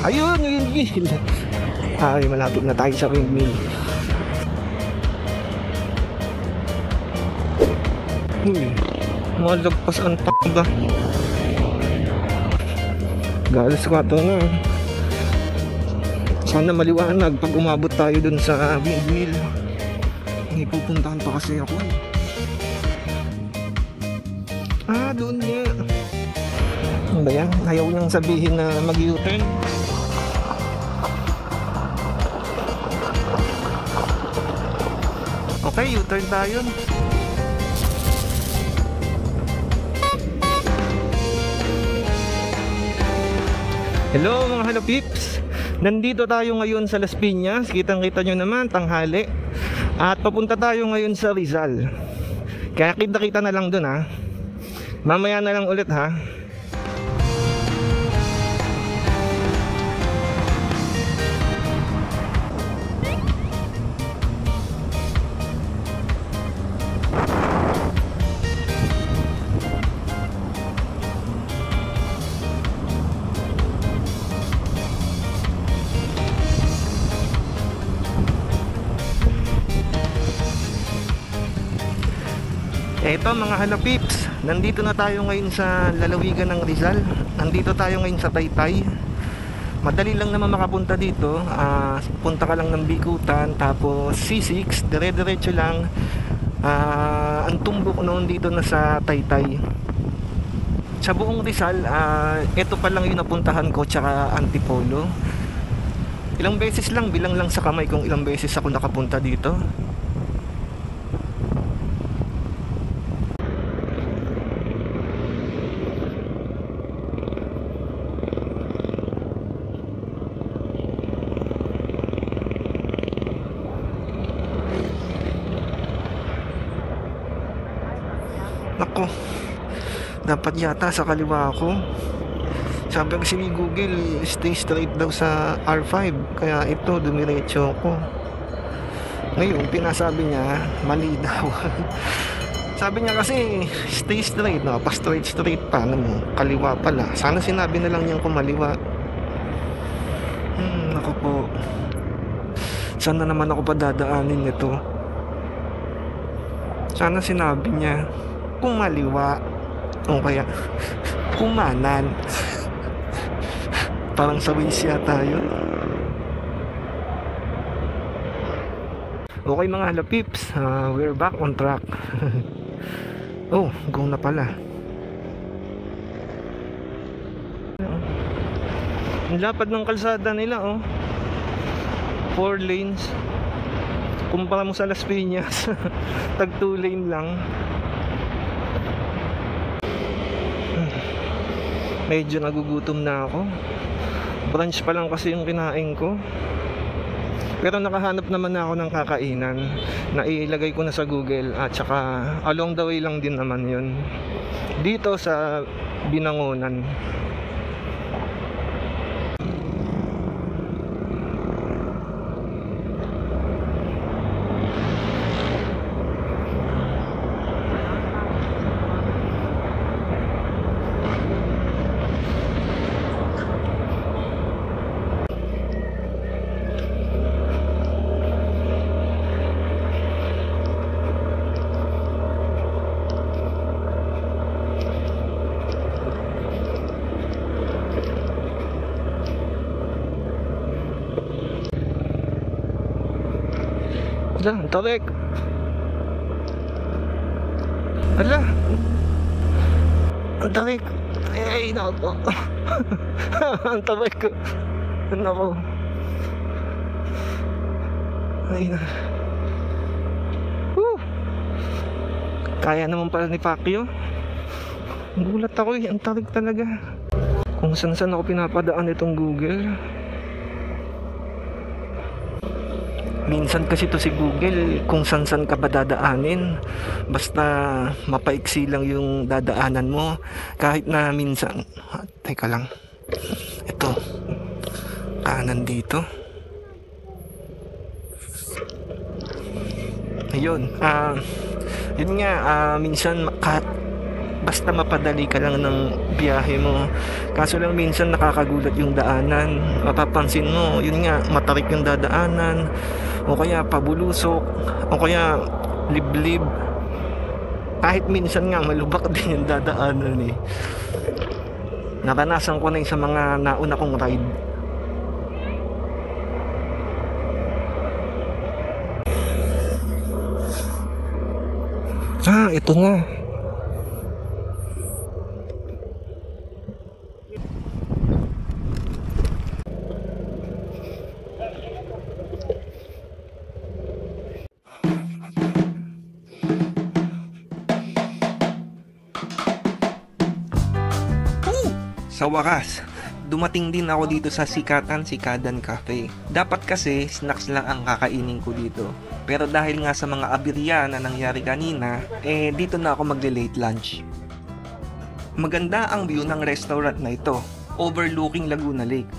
Ayun, windmill. Ay, malapit na tayo sa windmill. Malagpas ang takba. Galas 4 na. Sana maliwanag pag umabot tayo dun sa windmill. May pupuntahan pa kasi ako. Doon nga. Ano ba yan? Ayaw niyang sabihin na mag-U-turn. Okay, U-turn tayo. Hello mga halopips! Nandito tayo ngayon sa Las Piñas. Kitang-kita nyo naman, tanghali. At papunta tayo ngayon sa Rizal. Kaya kita-kita na lang dun ha. Mamaya na lang ulit ha. Eto mga halapips, nandito na tayo ngayon sa lalawigan ng Rizal. Nandito tayo ngayon sa Taytay. Madali lang naman makapunta dito. Punta ka lang ng Bikutan, tapos C6, dire-diretso lang. Ang tumbok noon dito na sa Taytay. Sa buong Rizal, ito pa lang yung napuntahan ko, tsaka Antipolo. Ilang beses lang, bilang lang sa kamay kung ilang beses ako nakapunta dito. Nako, dapat yata sa kaliwa ako. Sabi kasi ni Google, stay straight daw sa R5. Kaya ito, dumiretso ako. Ngayon, pinasabi niya, mali daw. Sabi niya kasi, stay straight. No? Pa straight pa. Ano mo, kaliwa pala. Sana sinabi na lang niyang kumaliwa. Nako po. Sana naman ako pa dadaanin nito. Sana sinabi niya kumaliwa o kaya kumanan. Parang sa Waze yata yun. Okay mga halapips, we're back on track. Oh, go na pala. Ang lapad ng kalsada nila, oh. 4 lanes. Kumpara mo sa Las Piñas, tag 2 lane lang. Medyo nagugutom na ako. Brunch pa lang kasi yung kinain ko. Pero nakahanap naman na ako ng kakainan na ilagay ko na sa Google. At saka along the way lang din naman yun. Dito sa Binangonan. Ang tarik. Ala, ang tarik. Ay, nako. Ang tarik. Nako. Ay na. Kaya naman pala ni Pacquiao. Gulat ako eh, ang tarik talaga. Kung saan ako pinapadaan itong Google. Minsan kasi to si Google, kung saan ka ba dadaanin, basta mapaiksi lang yung dadaanan mo. Kahit na minsan, teka lang, ito, kanan dito. Ayun, yun nga, minsan basta mapadali ka lang ng biyahe mo, Kaso lang minsan nakakagulat yung daanan. Mapapansin mo, yun nga, matarik yung dadaanan, o kaya pabulusok, o kaya liblib. Kahit minsan nga malubak din yung dadaanan eh. Naranasan ko na yun sa mga nauna kong ride. Ito na. Sa wakas, dumating din ako dito sa Sikadan Cafe. Dapat kasi snacks lang ang kakainin ko dito. Pero dahil nga sa mga aberya na nangyari kanina, dito na ako magle-late lunch. Maganda ang view ng restaurant na ito, overlooking Laguna Lake.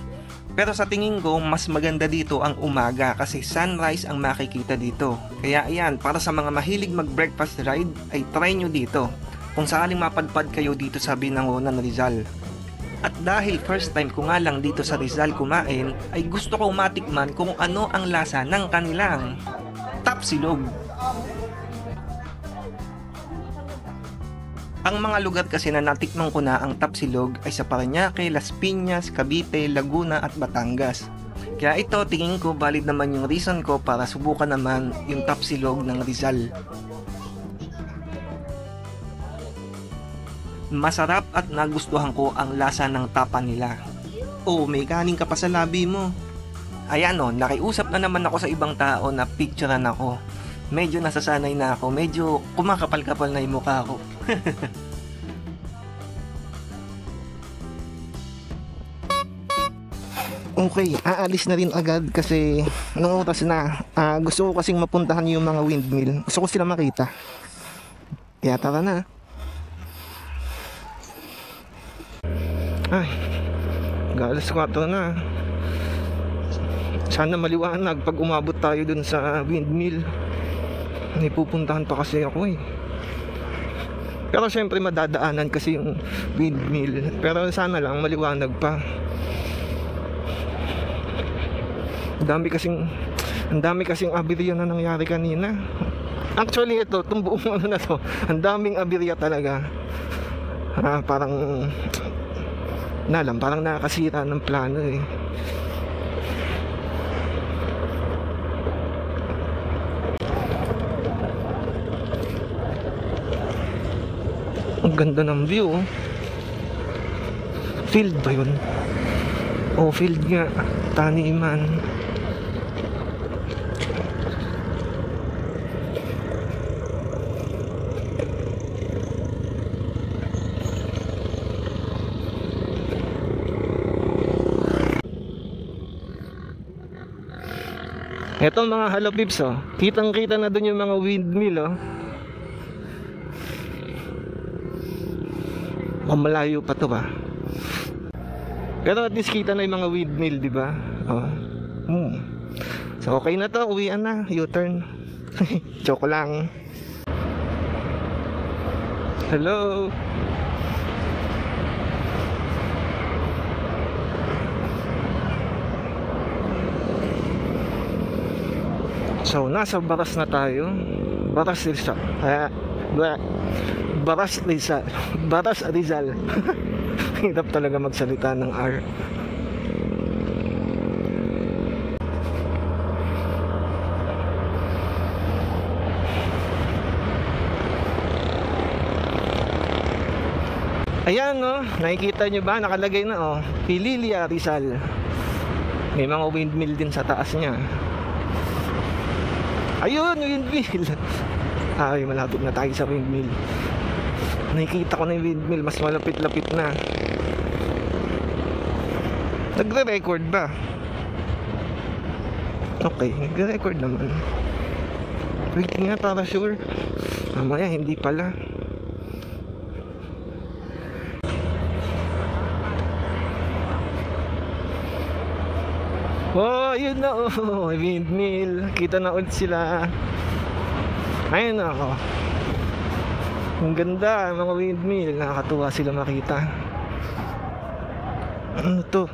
Pero sa tingin ko, mas maganda dito ang umaga kasi sunrise ang makikita dito. Kaya ayan, para sa mga mahilig mag-breakfast ride, ay try nyo dito. Kung sakaling mapadpad kayo dito sa Binangonan, Rizal. At dahil first time ko nga lang dito sa Rizal kumain, ay gusto ko matikman kung ano ang lasa ng kanilang tapsilog. Ang mga lugar kasi na natikman ko na ang tapsilog ay sa Parañaque, Las Piñas, Cavite, Laguna at Batangas. Kaya ito, tingin ko valid naman yung reason ko para subukan naman yung tapsilog ng Rizal. Masarap at nagustuhan ko ang lasa ng tapa nila. Oh, may kanin ka pa sa labi mo. Ayan o, nakiusap na naman ako sa ibang tao na picturean ako. Medyo nasasanay na ako, medyo kumakapal-kapal na yung mukha ko. Okay, aalis na rin agad kasi anong oras na. Gusto ko kasing mapuntahan yung mga windmill. Gusto ko sila makita. Kaya tara na. Ay, alas 4 na. Sana maliwanag pag umabot tayo dun sa windmill. May pupuntahan pa kasi ako eh. Pero syempre madadaanan kasi yung windmill. Pero sana lang maliwanag pa. Ang dami kasing aberya na nangyari kanina. Actually ito, itong buong ano na to, ang daming aberya talaga. Parang parang nakakasira ng plano eh. Ang ganda ng view oh. Field ba yun? Oh, field nga. Taniman. Eto mga halopips oh. Kitang kita na dun yung mga windmill oh. Malayo pa to ba? Pero at least kita na yung mga windmill, di ba? Oh. So okay na to, uwian na, U-turn. Joke lang. Hello. So nasa Baras na tayo. Baras Rizal. Baras Rizal. Hirap talaga magsalita ng R. Ayan no, nakikita nyo ba? Nakalagay na oh, Pililia Rizal. May mga windmill din sa taas niya. Ayun, windmill. Ay, malapit na tayo sa windmill. Nakikita ko na yung windmill, mas malapit-lapit na. Nagre-record ba? Okay, nagre-record naman. Wait nga, para sure. Mamaya, hindi pala. Oh, yun na oh, windmill. Kita na ulit sila. Ayun ako. Ang ganda, mga windmill. Nakakatuwa sila makita. Ano to?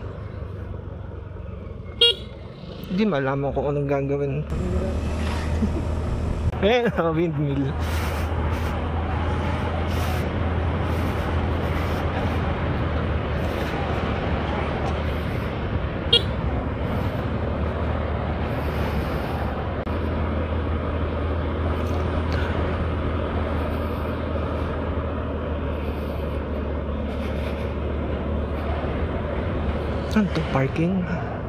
Hindi malaman kung anong gagawin. Eh, windmill. Ano to? Parking?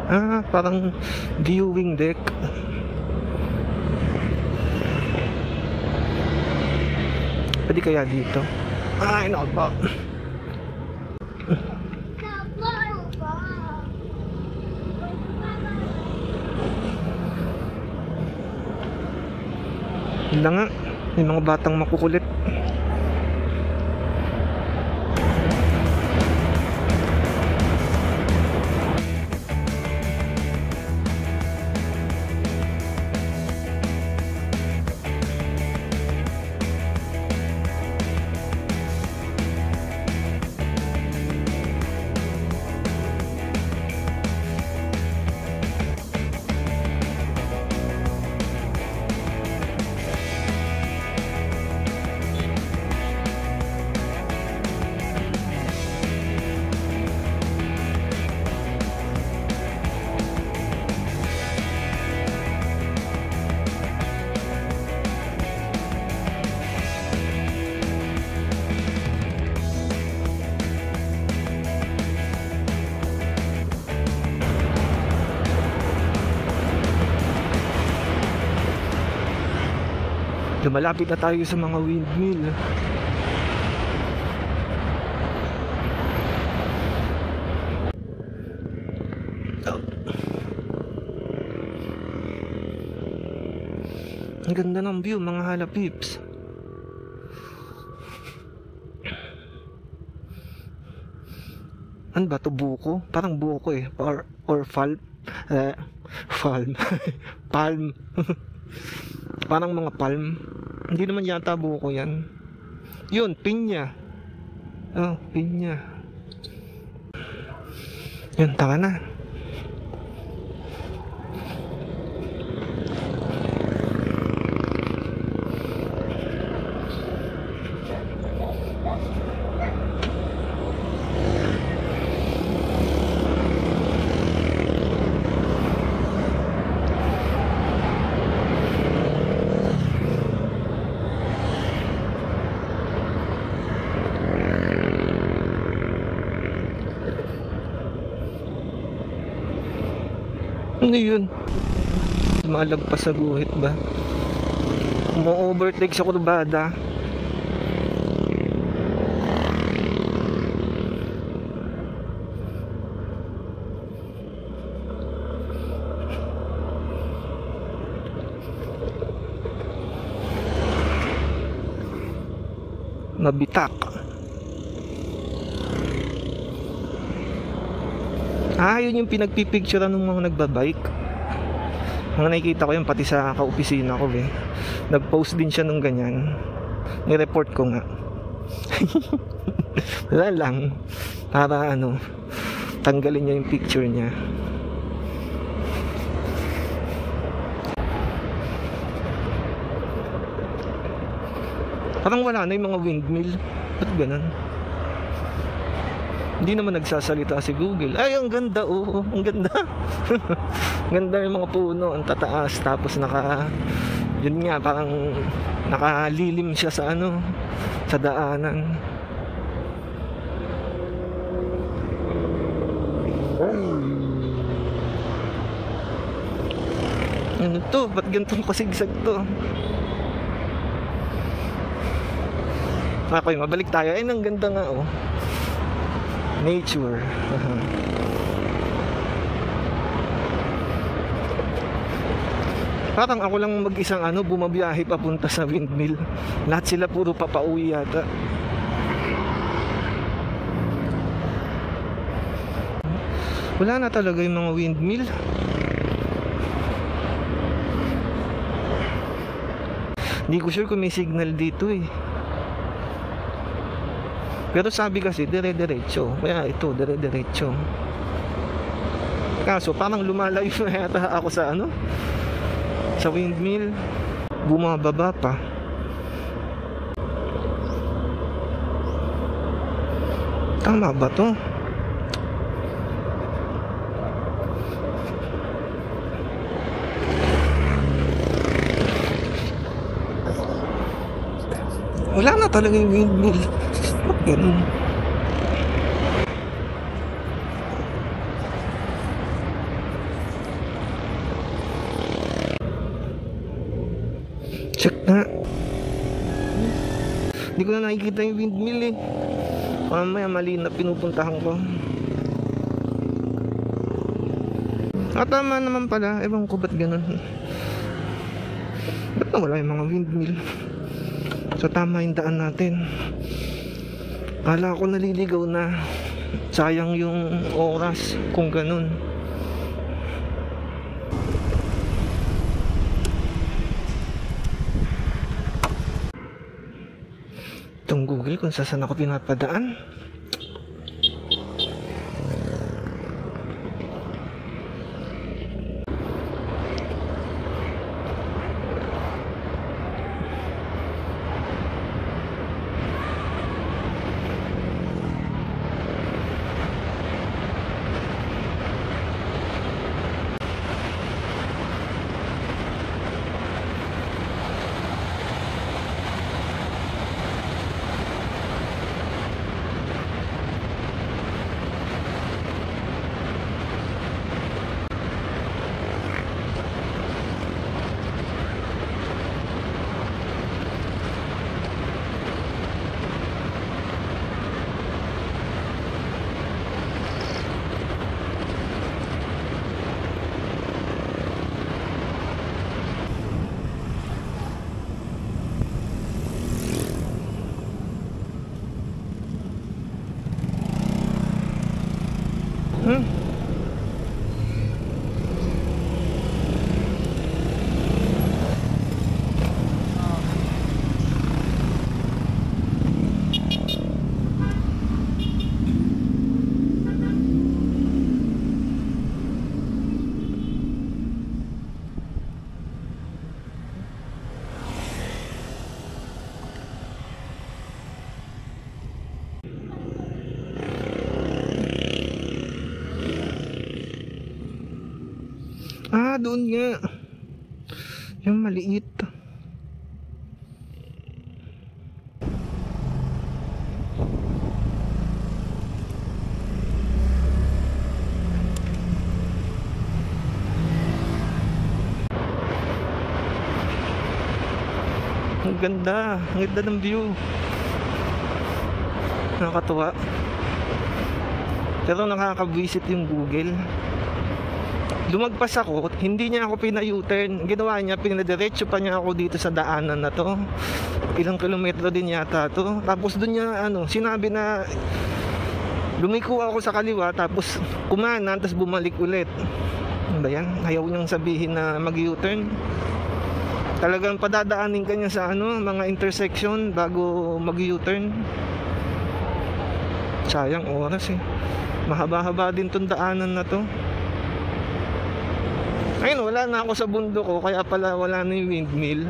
Ah, parang viewing deck. Pwede kaya dito? Ay, naku ba? Wala nga. May mga batang makukulit. Lumalapit na tayo sa mga windmill. Ang ganda ng view, mga halapips. Ano ba to? Buko? Parang buko eh. Or palm. Palm. Palm. Parang mga palm. Hindi naman yata buko yan. Yun, pinya. Oh, pinya. Yun, taka na. Ano yun? Malagpas sa guhit ba? Umo-overtake sa kurbada. Mabitak. Ah, yun yung pinagpipicturean ng mga nagbabike. Mga nakikita ko yun pati sa kaopisina ko eh. Nag-post din siya nung ganyan. Ni-report ko nga. Wala lang. Para ano, tanggalin niya yung picture niya. Parang wala na yung mga windmill. Ba't ganun? Hindi naman nagsasalita si Google. Ay, ang ganda, oh, ang ganda. Ganda yung mga puno, ang tataas. Tapos yun nga, parang nakalilim siya sa ano, sa daanan. Ano to? Ba't ganitong pasigsag to? Okay, mabalik tayo. Ay, ang ganda nga, oh. Nature. Parang ako lang mag-isang bumabiyahe papunta sa windmill. Lahat sila puro papauwi yata. Wala na talaga yung mga windmill. Hindi ko sure kung may signal dito eh. Pero sabi kasi dire-diretso, kaya ito dire-diretso. Kaso parang lumalayo na yata ako sa ano, sa windmill. Bumababa pa. Tama ba to? Wala na talaga yung windmill. Ba't ganun? Check na. Hindi ko na nakikita yung windmill eh. Mamaya mali na pinupuntahan ko. Tama naman pala. Ewan ko ba't ganun. Ba't nawala yung mga windmill? So tama yung daan natin. Kala ko naliligaw na. Sayang yung oras kung ganun. Itong Google kung saan ako pinapadaan. Doon nga. Yung maliit. Ang ganda. Ang ganda ng view. Nakakatuwa. Pero nakaka-visit yung Google. Lumagpas ako, hindi niya ako pina-U-turn. Ginawa niya, pinadiretso pa niya ako dito sa daanan na to. Ilang kilometro din yata to. Tapos doon niya, sinabi na lumiko ako sa kaliwa, tapos kumanan, tapos bumalik ulit. Ano ba yan? Ayaw niyang sabihin na mag-U-turn. Talagang padadaanin ka niya sa mga intersection bago mag-U-turn. Sayang oras eh. Mahaba-haba din tong daanan na to. Ayun, wala na ako sa bundok ko, kaya pala wala na yung windmill.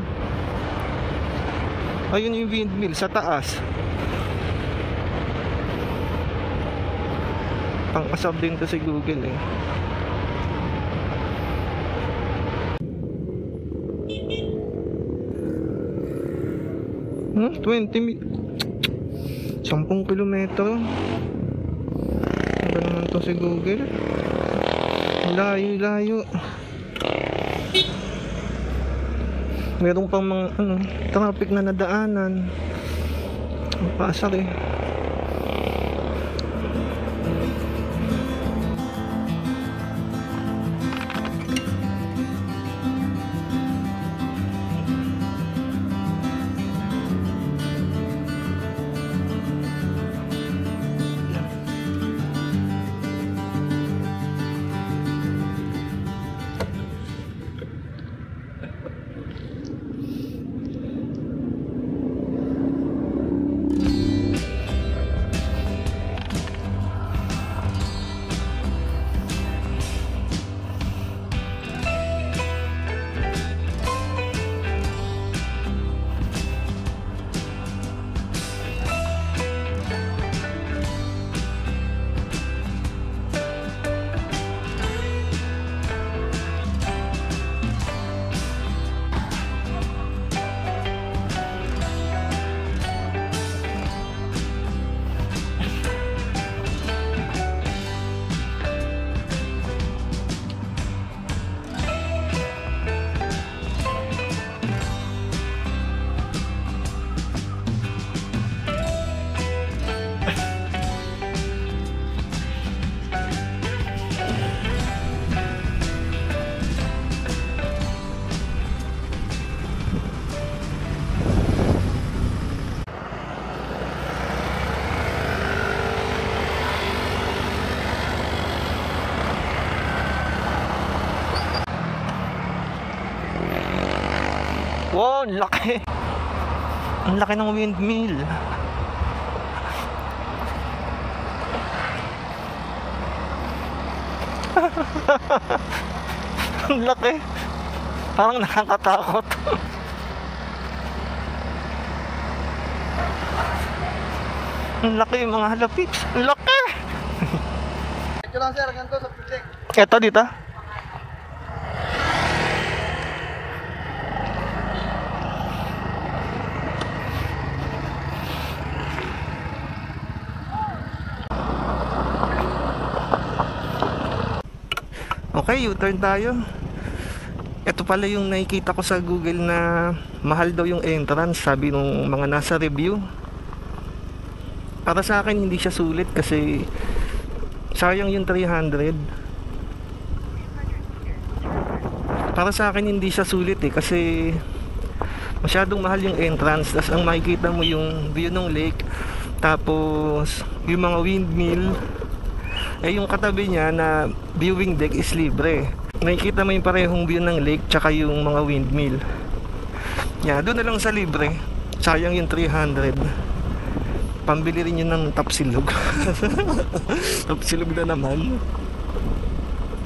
Ayun yung windmill sa taas. Pang-asab din to si Google eh. Hmm? 10 kilometro. Ano naman to si Google? Layo-layo. Meron pang mga traffic na nadaanan. Pasar eh. Oh, ang laki. Ang laki ng windmill. Ang laki. Parang nakakatakot. Ang laki yung mga halapips. Ang laki. Ito lang sir, ganito sa project. Ito dito. Okay, U-turn tayo. Ito pala yung nakikita ko sa Google na mahal daw yung entrance, sabi nung mga nasa review. Para sa akin hindi siya sulit kasi sayang yung 300. Para sa akin hindi siya sulit kasi masyadong mahal yung entrance. Tapos ang makikita mo yung view ng lake, tapos yung mga windmill. Yung katabi niya na viewing deck is libre. Nakikita mo yung parehong view ng lake tsaka yung mga windmill. Doon na lang sa libre. Sayang yung 300. Pambili rin yun ng tapsilog. Tapsilog na naman.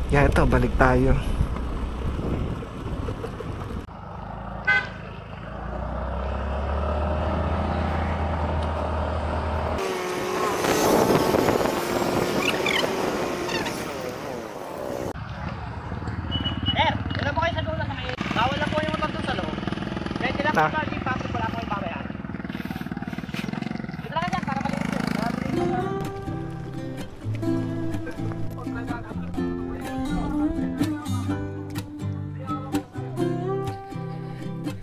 Ito, balik tayo. Na.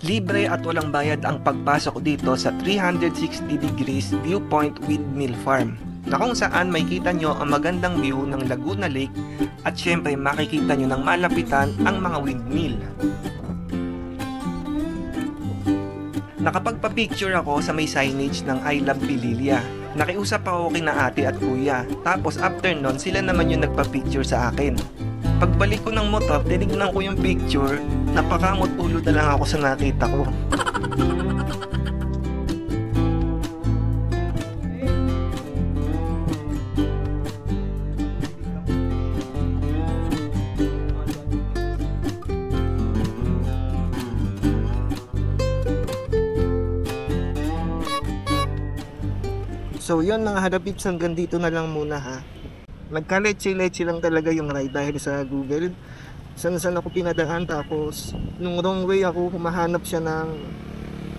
Libre at walang bayad ang pagpasok dito sa 360 degrees viewpoint windmill farm, na kung saan makikita nyo ang magandang view ng Laguna Lake at syempre makikita nyo ng malapitan ang mga windmill. Nakapagpa-picture ako sa may signage ng I Love Pililia. Nakiusap ako kina ate at kuya. Tapos after nun, sila naman yung nagpa-picture sa akin. Pagbalik ko ng motor, tinignan ko yung picture. Napakamot ulo na lang ako sa nakita ko. So yun mga halapips, hanggang dito na lang muna ha. Nagka-leche-leche lang talaga yung ride dahil sa Google. Saan ako pinadaan, tapos nung wrong way ako, humahanap siya ng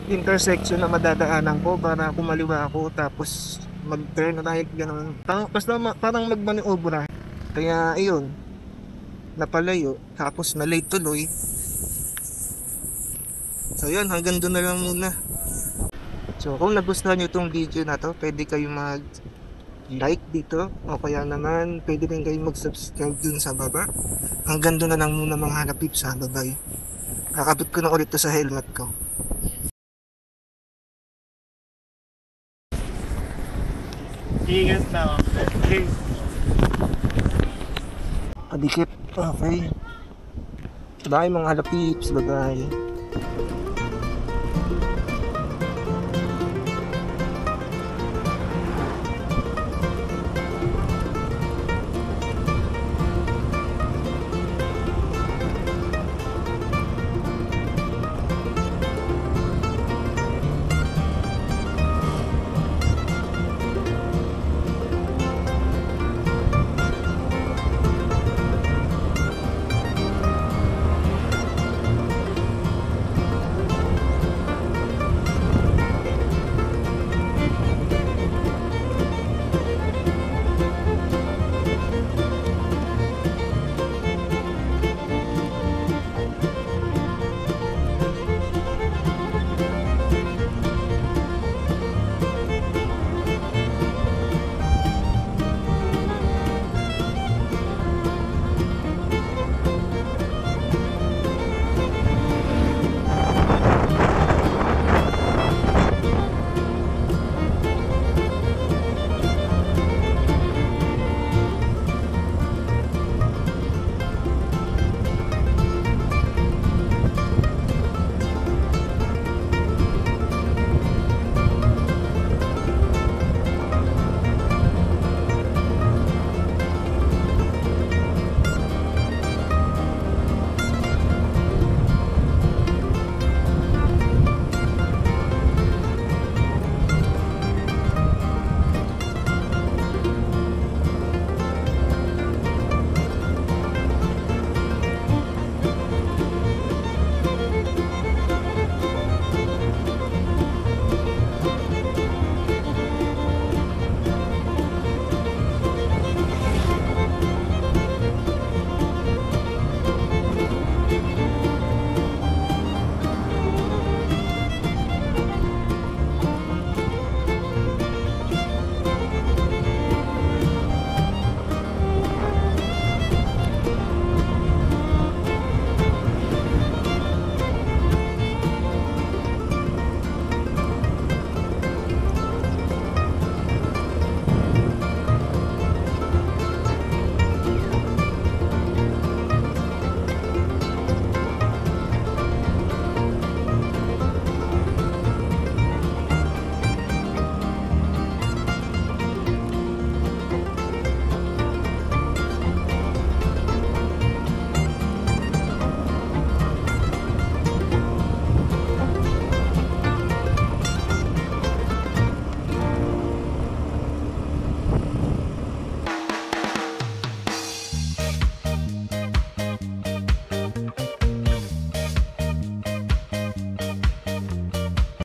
intersection na madadaanan ko para kumaliwa ako, tapos mag-turn right, gano'n. Basta parang magmaniobra. Kaya ayun, napalayo, tapos na-late tuloy. So yun, hanggang doon na lang muna. So kung nagustuhan nyo itong video na to, pwede kayo mag-like dito, o kaya naman pwede rin kayo mag-subscribe dun sa baba. Hanggang doon na lang muna mga halapips ha, bye-bye. Kakabit ko na ulit to sa helmet ko. Ingat na. Okay. Adikip, okay. Bye mga halapips, bye-bye.